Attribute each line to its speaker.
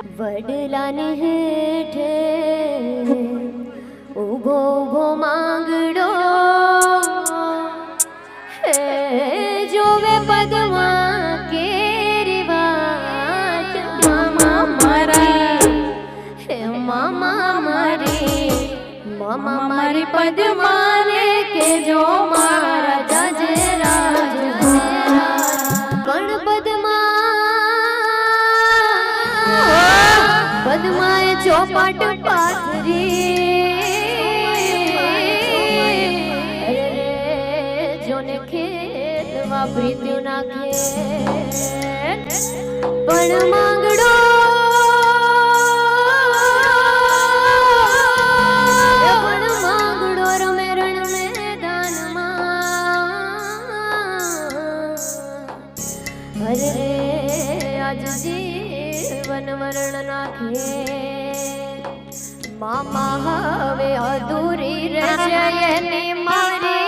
Speaker 1: વડલાને હેઠે ઊભો ઊભો માંગડો હે જોવે પદમાં કેરી વાત મામા મારી હે મામા મારી પદમાને કે જો મારા જજરા પણ પદમાએ ચોપાટ પાથરી જોને ખેલવા પ્રીત્યું નાખે પણ માંગડો રમે રણ મેદાનમાં અરે આજ જીવન મરણ નાખે મામા હવે અધૂરી રહેશે એની મારી